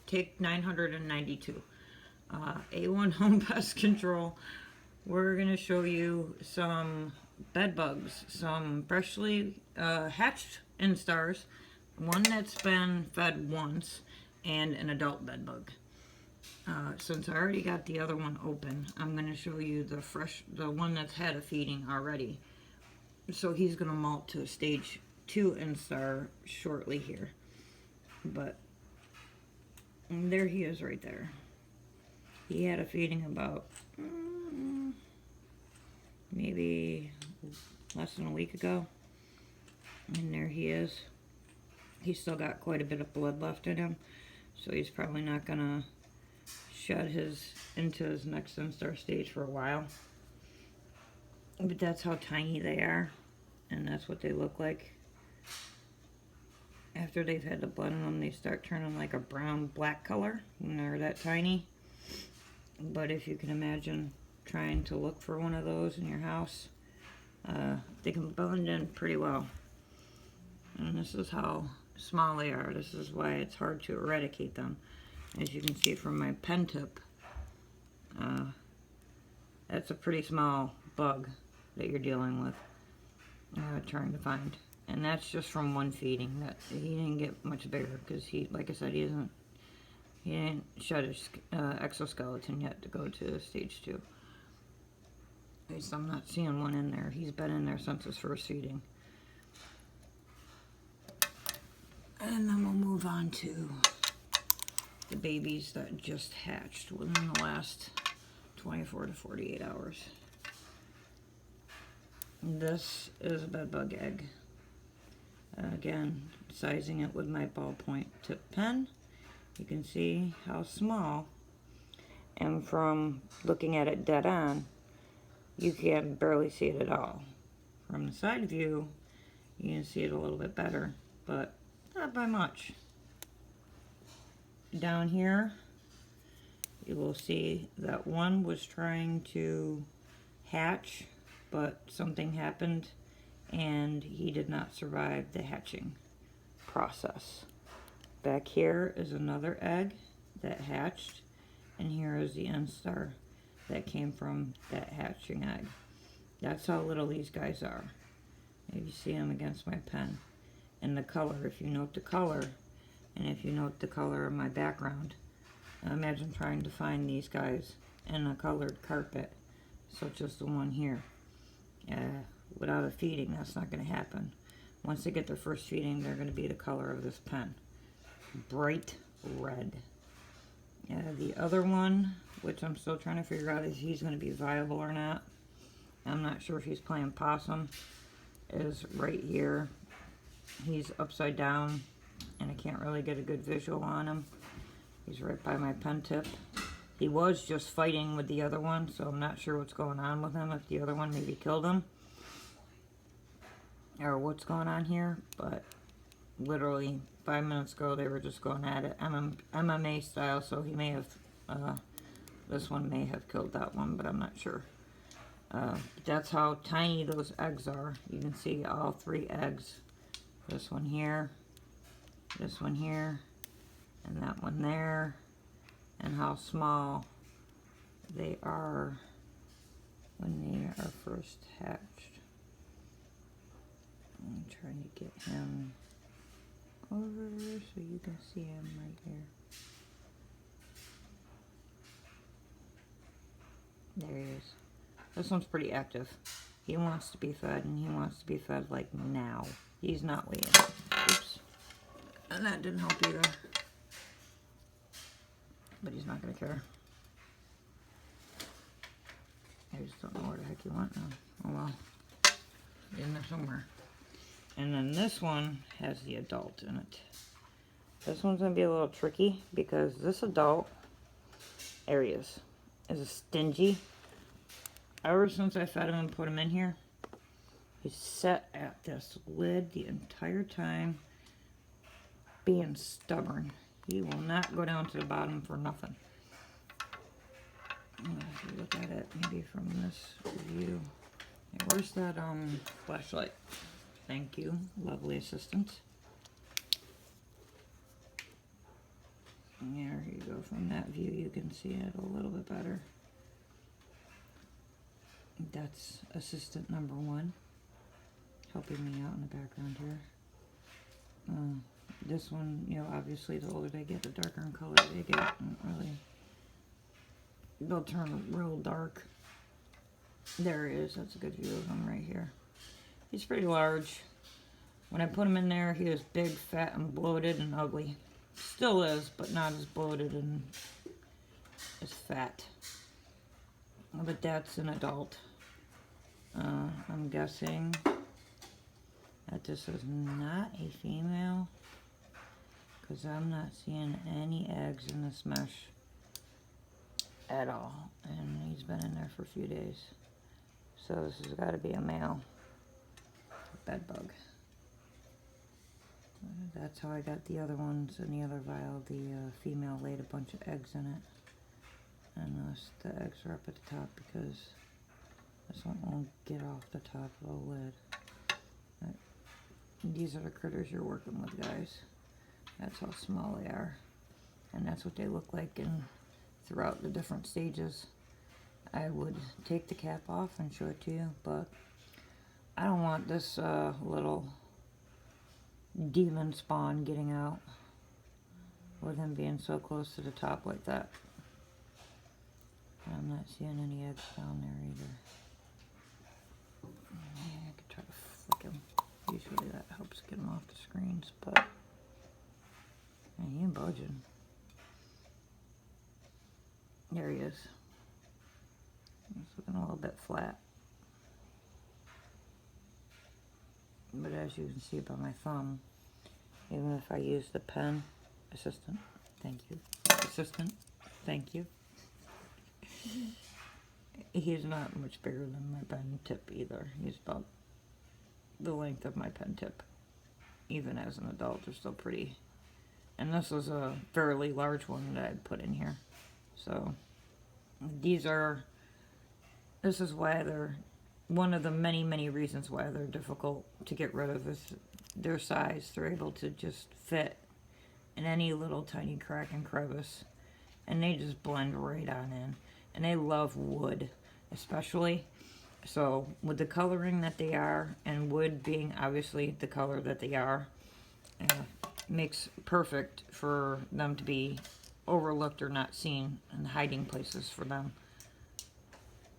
take 992. A1 Home Pest Control. We're going to show you some bed bugs, some freshly hatched instars, one that's been fed once, and an adult bed bug. Since I already got the other one open, I'm going to show you the one that's had a feeding already. So he's going to molt to a stage 2 instar shortly here. But there he is right there. He had a feeding about maybe less than a week ago. And there he is. He's still got quite a bit of blood left in him. So he's probably not going to shed into his next instar stage for a while. But that's how tiny they are. And that's what they look like. After they've had the blood in them, they start turning like a brown-black color when they're that tiny. But if you can imagine trying to look for one of those in your house, they can blend in pretty well. And this is how small they are. This is why it's hard to eradicate them. As you can see from my pen tip, that's a pretty small bug that you're dealing with, trying to find. And that's just from one feeding. That he didn't get much bigger because he, like I said, he didn't shed his exoskeleton yet to go to stage 2. At least I'm not seeing one in there. He's been in there since his first feeding. And then we'll move on to the babies that just hatched within the last 24 to 48 hours. This is a bed bug egg. Again, sizing it with my ballpoint tip pen. You can see how small, and from looking at it dead on, you can barely see it at all. From the side view, you can see it a little bit better, but not by much. Down here, you will see that one was trying to hatch, but something happened and he did not survive the hatching process. Back here is another egg that hatched, and here is the instar that came from that hatching egg. That's how little these guys are. You see them against my pen. And the color, if you note the color, and if you note the color of my background, imagine trying to find these guys in a colored carpet, such as the one here. Without a feeding, that's not going to happen. Once they get their first feeding, they're going to be the color of this pen. Bright red. The other one, which I'm still trying to figure out if he's going to be viable or not, I'm not sure if he's playing possum, is right here. He's upside down, and I can't really get a good visual on him. He's right by my pen tip. He was just fighting with the other one, so I'm not sure what's going on with him, if the other one maybe killed him, or what's going on here, but literally 5 minutes ago they were just going at it MMA style, so he may have, this one may have killed that one, but I'm not sure. That's how tiny those eggs are. You can see all 3 eggs. This one here, and that one there, and how small they are when they are first hatched. I'm trying to get him over so you can see him right here. There he is. This one's pretty active. He wants to be fed, and he wants to be fed like now. He's not waiting. Oops. And that didn't help either. But he's not going to care. I just don't know where the heck you want now. Oh well. He's in there somewhere. And then this one has the adult in it. This one's going to be a little tricky because this adult, there he is a stingy. Ever since I fed him and put him in here, he's sat at this lid the entire time, being stubborn. He will not go down to the bottom for nothing. If you look at it, maybe from this view. Hey, where's that flashlight? Thank you, lovely assistant. There There you go. From that view, you can see it a little bit better. That's assistant number 1, helping me out in the background here. This one, you know, obviously the older they get, the darker in color they get. Really, they'll turn real dark. There he is. That's a good view of him right here. He's pretty large. When I put him in there, he was big, fat, and bloated and ugly. Still is, but not as bloated and as fat. But that's an adult. I'm guessing that this is not a female, because I'm not seeing any eggs in this mesh at all. And he's been in there for a few days. So this has got to be a male bed bug. That's how I got the other ones in the other vial. The female laid a bunch of eggs in it. And the eggs are up at the top because this one won't get off the top of the lid. These are the critters you're working with, guys. That's how small they are. And that's what they look like throughout the different stages. I would take the cap off and show it to you, but I don't want this little demon spawn getting out with him being so close to the top like that. I'm not seeing any eggs down there either. I could try to flick him. Usually that helps get him off the screens, but he ain't budging. There he is. He's looking a little bit flat. But as you can see by my thumb, even if I use the pen, assistant, thank you, assistant, thank you, he's not much bigger than my pen tip either. He's about the length of my pen tip. Even as an adult, they're still pretty. And this was a fairly large one that I'd put in here. So this is why they're, one of the many, many reasons why they're difficult to get rid of is their size. They're able to just fit in any little tiny crack and crevice, and they just blend right on in. And they love wood, especially. So with the coloring that they are, and wood being obviously the color that they are, makes perfect for them to be overlooked or not seen, and hiding places for them.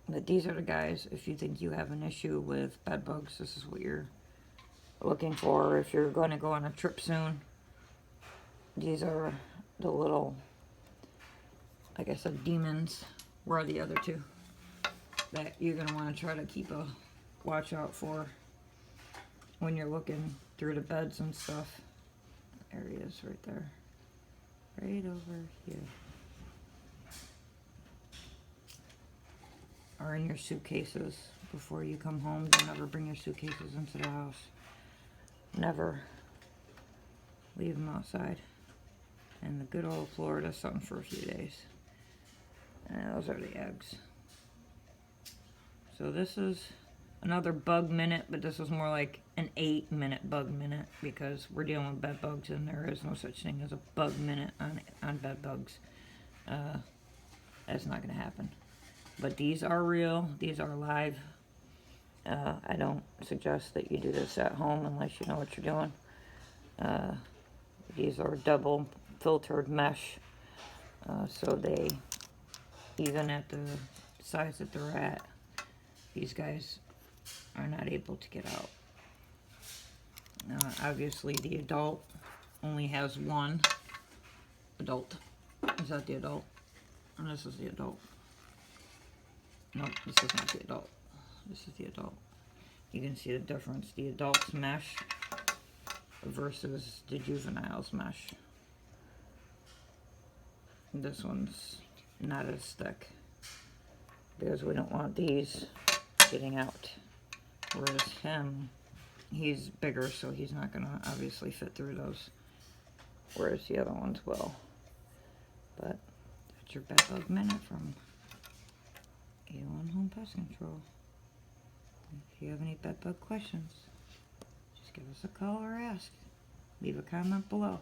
But these are the guys, if you think you have an issue with bed bugs, this is what you're looking for. If you're going to go on a trip soon, these are the little, like I said, demons. Where are the other two that you're going to want to try to keep a watch out for when you're looking through the beds and stuff? There he is right there. Right over here. Or in your suitcases before you come home. Don't ever bring your suitcases into the house. Never leave them outside. And the good old Florida sun for a few days. And those are the eggs. So this is another bug minute, but this is more like an 8-minute bug minute because we're dealing with bed bugs and there is no such thing as a bug minute on bed bugs. That's not going to happen. But these are real. These are live. I don't suggest that you do this at home unless you know what you're doing. These are double filtered mesh. So they, even at the size that they're at, these guys are not able to get out. Obviously the adult only has one adult. Is that the adult? And this is the adult. Nope, this is not the adult. This is the adult. You can see the difference. The adult's mesh versus the juvenile's mesh. This one's not as thick because we don't want these getting out. Whereas him, he's bigger, so he's not going to obviously fit through those. Whereas the other ones will. But that's your bed bug minute from A1 Home Pest Control. If you have any bed bug questions, just give us a call or ask. Leave a comment below.